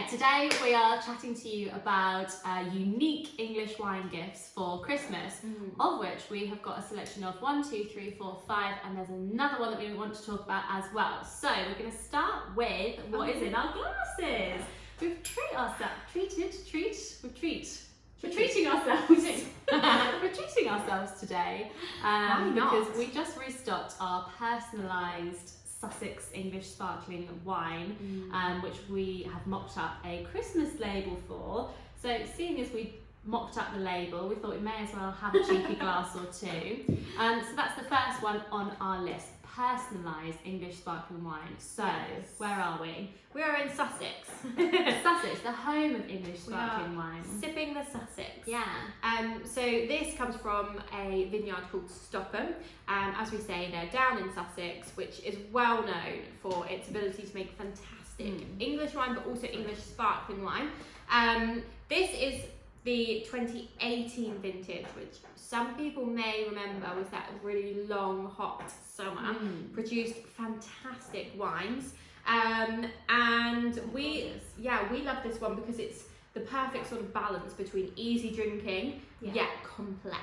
today we are chatting to you about unique English wine gifts for Christmas, of which we have got a selection of 1, 2, 3, 4, 5, and there's another one that we want to talk about as well. So we're going to start with what is in our glasses. We're treating ourselves today because we just restocked our personalised Sussex English sparkling wine, which we have mocked up a Christmas label for. So seeing as we mocked up the label, we thought we may as well have a cheeky glass or two. So that's the first one on our list, personalised English sparkling wine. So where are we? We are in Sussex. Sussex, the home of English sparkling wine. Sipping the Sussex. Yeah. So this comes from a vineyard called Stockham. As we say, they're down in Sussex, which is well known for its ability to make fantastic English wine, but also English sparkling wine. This is the 2018 vintage, which some people may remember was that really long, hot summer. Produced fantastic wines. And we love this one because it's the perfect sort of balance between easy drinking yet complex.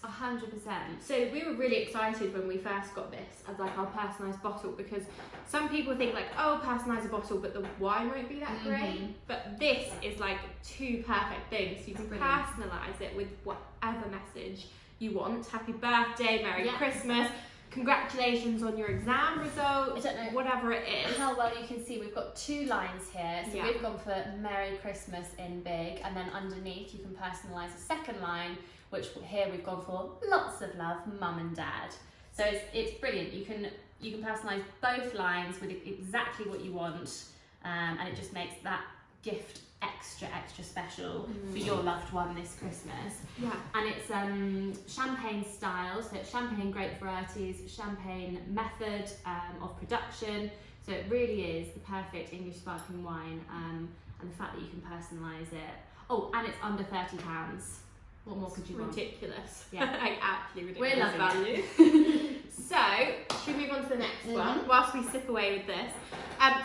100%. So we were really excited when we first got this as like our personalised bottle, because some people think like, oh, personalise a bottle but the wine won't be that great. But this is like two perfect things. You can personalise it with whatever message you want. Happy birthday, Merry Christmas, congratulations on your exam results, I don't know whatever it is. How well you can see, we've got two lines here. So we've gone for Merry Christmas in big, and then underneath you can personalise a second line, which here we've gone for lots of love, mum and dad. So it's brilliant. You can personalise both lines with exactly what you want, and it just makes that gift extra special for your loved one this Christmas. And it's champagne style, so it's champagne grape varieties, champagne method of production, so it really is the perfect English sparkling wine, and the fact that you can personalise it. And it's under £30. What more could you want? Ridiculous. Like absolutely ridiculous. We're loving value. So, should we move on to the next one whilst we sip away with this?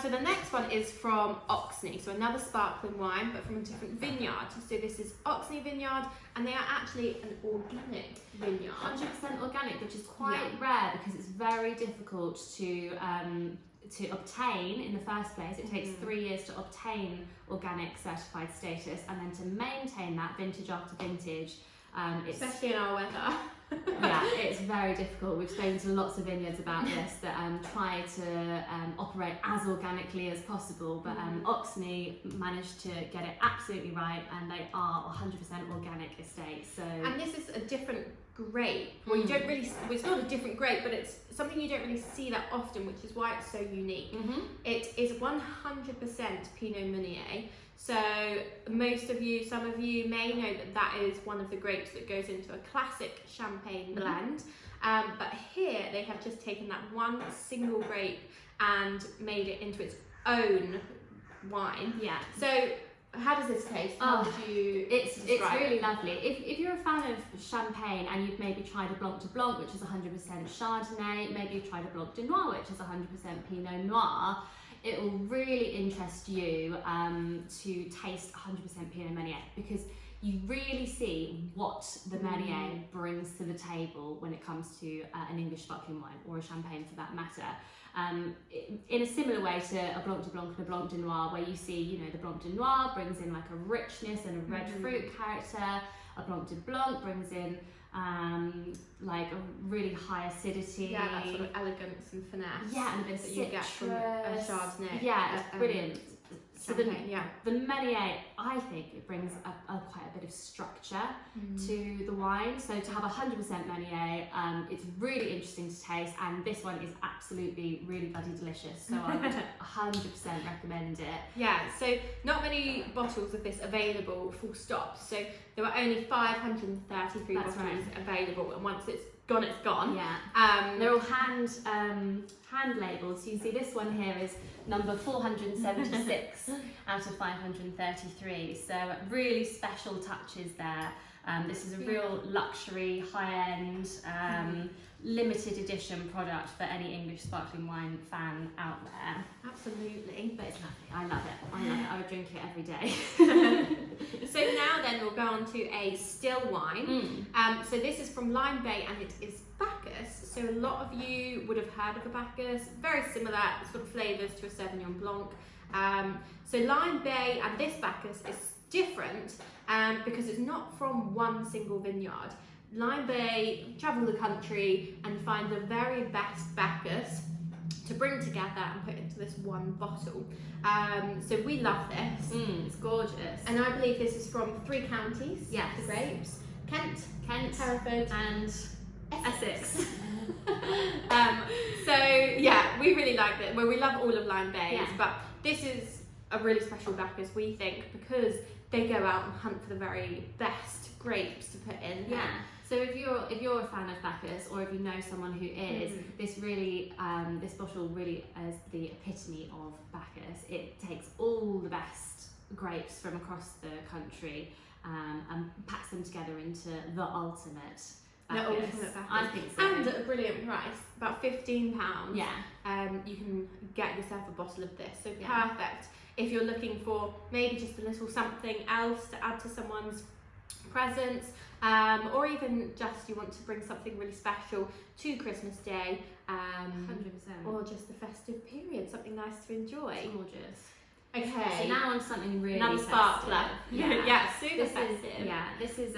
So the next one is from Oxney, so another sparkling wine, but from a different vineyard. So this is Oxney Vineyard, and they are actually an organic vineyard. 100% organic, which is quite rare because it's very difficult to obtain in the first place. It takes 3 years to obtain organic certified status, and then to maintain that vintage after vintage. Especially in our weather. It's very difficult. We've spoken to lots of vineyards about this that try to operate as organically as possible, but Oxney managed to get it absolutely right, and they are 100% organic estate. So, and this is a different grape. Well, you don't really. Well, it's not a different grape, but it's something you don't really see that often, which is why it's so unique. It is 100% Pinot Meunier. So some of you may know that is one of the grapes that goes into a classic champagne blend. But here they have just taken that one single grape and made it into its own wine. So how does this taste? It's really lovely. If you're a fan of champagne and you've maybe tried a Blanc de Blanc, which is 100% Chardonnay, maybe you've tried a Blanc de Noir, which is 100% Pinot Noir, it will really interest you to taste 100% Pinot Meunier, because you really see what the Meunier brings to the table when it comes to an English sparkling wine, or a champagne for that matter. In a similar way to a Blanc de Blanc and a Blanc de Noir, where you see, the Blanc de Noir brings in like a richness and a red fruit character. A Blanc de Blanc brings in like a really high acidity. That sort of elegance and finesse. And a bit of that you get from a Chardonnay. It's brilliant. So the Meunier, I think it brings quite a bit of structure to the wine. So to have 100% Meunier, it's really interesting to taste, and this one is absolutely really bloody delicious. So I would 100% recommend it. So not many bottles of this available, full stop. So there were only 533 bottles available, and once it's gone, it's gone. They're all hand labelled. So you can see this one here is number 476 out of 533. So really special touches there. This is a real luxury, high-end, limited edition product for any English sparkling wine fan out there. Absolutely. But it's lovely. I love it. I would drink it every day. So now then we'll go on to a still wine. So this is from Lime Bay and it is Bacchus. So a lot of you would have heard of a Bacchus. Very similar sort of flavours to a Sauvignon Blanc. So Lime Bay and this Bacchus is different because it's not from one single vineyard. Lime Bay, travel the country and find the very best Bacchus to bring together and put into this one bottle. So we love this. It's gorgeous. And I believe this is from 3 counties. Yes. The grapes. Kent, Hereford and Essex. So yeah, we really like it. Well, we love all of Lime Bay, Yeah. but this is a really special Bacchus, we think, because they go out and hunt for the very best grapes to put in. Yeah. So if you're a fan of Bacchus, or if you know someone who is, this really this bottle really is the epitome of Bacchus. It takes all the best grapes from across the country and packs them together into the ultimate Bacchus. I think so. And at a brilliant price, about £15. Yeah. You can get yourself a bottle of this. So Yeah. perfect if you're looking for maybe just a little something else to add to someone's presents, or even just you want to bring something really special to Christmas Day, 100%. or just the festive period, something nice to enjoy. It's gorgeous. Okay. So now on to something really Another festive. sparkler. Yeah. Yeah, super This festive. is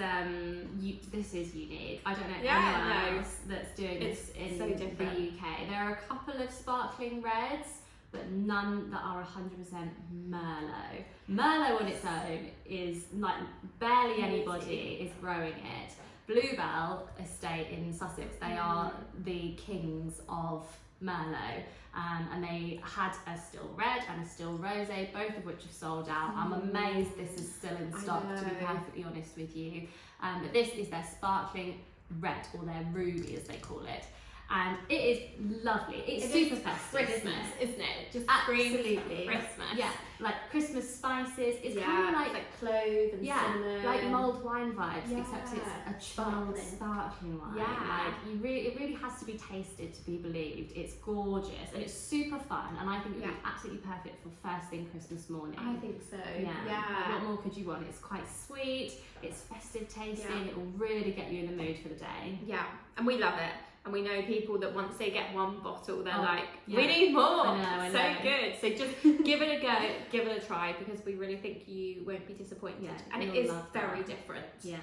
this is unique. I don't know Yeah, anyone no. else that's doing this It's in so the different. UK. There are a couple of sparkling reds, but none that are 100% Merlot. Merlot on its own is like barely anybody is growing it. Bluebell Estate in Sussex, they are the kings of Merlot, and they had a still red and a still rosé, both of which have sold out. I'm amazed this is still in stock, to be perfectly honest with you. But this is their sparkling red, or their ruby as they call it, and it is lovely. It's super festive, Christmas, isn't it? Just Absolutely. screams Christmas. Yeah, like Christmas spices. It's Yeah, kind of it's like clove and cinnamon. like mulled wine vibes, Yeah. except it's a chilled sparkling wine. Yeah. Like it really has to be tasted to be believed. It's gorgeous and it's super fun, and I think it would be absolutely perfect for first thing Christmas morning. I think so. Yeah. Like, what more could you want? It's quite sweet. It's festive tasting. It will really get you in the mood for the day. Yeah, and we love it. And we know people that once they get one bottle, they're like, yeah. we need more. I know. So good. So just give it a go, give it a try, because we really think you won't be disappointed. Yeah, and it you'll is love very that. different. Yeah.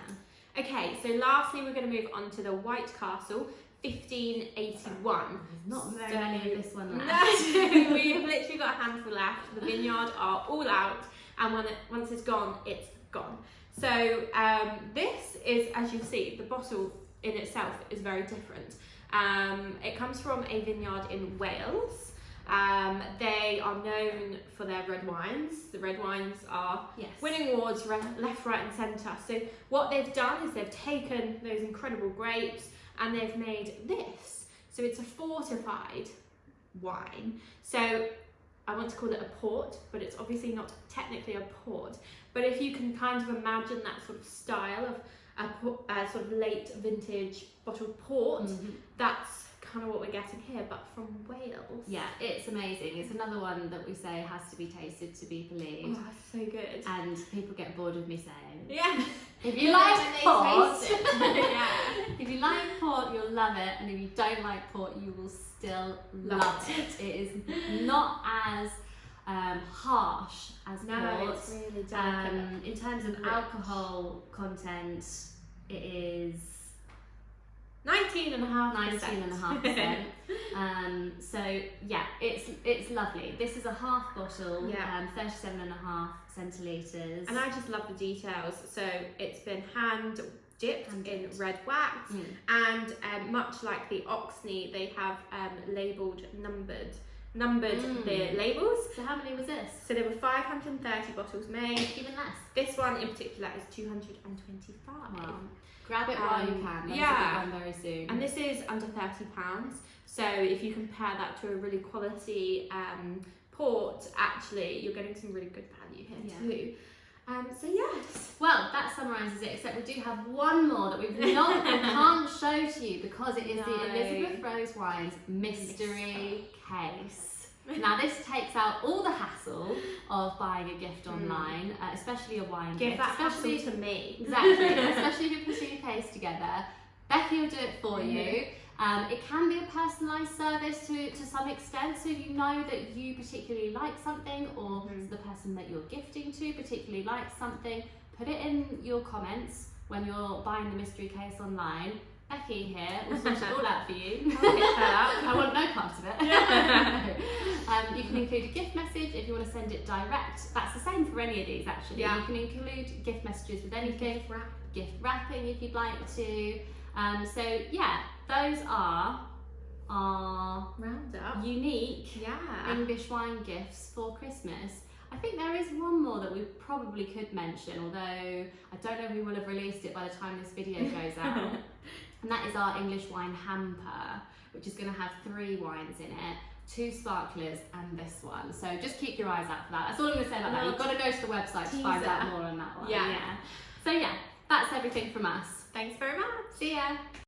Okay, so lastly we're going to move on to the White Castle 1581. Not very many of this one left. No, we have literally got a handful left. The vineyard are all out, and once it's gone, it's gone. So this is, as you see, the bottle in itself is very different. It comes from a vineyard in Wales. They are known for their red wines. The red wines are winning awards left, right and centre. So what they've done is they've taken those incredible grapes and they've made this. So it's a fortified wine. So I want to call it a port, but it's obviously not technically a port. But if you can kind of imagine that sort of style of a sort of late vintage bottled port, that's kind of what we're getting here, but from Wales. Yeah, it's amazing. It's another one that we say has to be tasted to be believed. Oh, so good. And people get bored of me saying, Yeah. if you like port, yeah. if you like port, you'll love it, and if you don't like port, you will still love it. It is not as harsh as port. It's really delicate. In terms of alcohol content, it is 19.5%. So yeah, it's lovely. This is a half bottle, 37.5 centilitres. And I just love the details. So it's been hand dipped in red wax, and much like the Oxney, they have numbered the labels. So how many was this? So there were 530 bottles made. Even less. This one in particular is 225. Wow. Grab it while you can. There's a big one very soon. And this is under £30. So if you compare that to a really quality port, actually you're getting some really good value here too. So yes. Well, that summarises it, except we do have one more that we can't show to you because it is the Elizabeth Rose Wines Mystery Case. Now this takes out all the hassle of buying a gift online, especially a wine Give gift. that especially hassle to me. Exactly, especially if you're putting a case together. Becky will do it for you. It can be a personalised service to some extent, so if you know that you particularly like something, or the person that you're gifting to particularly likes something, put it in your comments when you're buying the mystery case online. Becky here will sort it all out for you. I want no part of it. You can include a gift message if you want to send it direct. That's the same for any of these actually. Yeah. You can include gift messages with anything. Gift wrapping if you'd like to. So yeah, those are our Roundup. unique English wine gifts for Christmas. I think there is one more that we probably could mention, although I don't know if we will have released it by the time this video goes out. And that is our English wine hamper, which is going to have 3 wines in it, 2 sparklers and this one. So just keep your eyes out for that. That's all I'm going to say about that. You've got to go to the website to find out more on that one. Yeah. So yeah, that's everything from us. Thanks very much. See ya.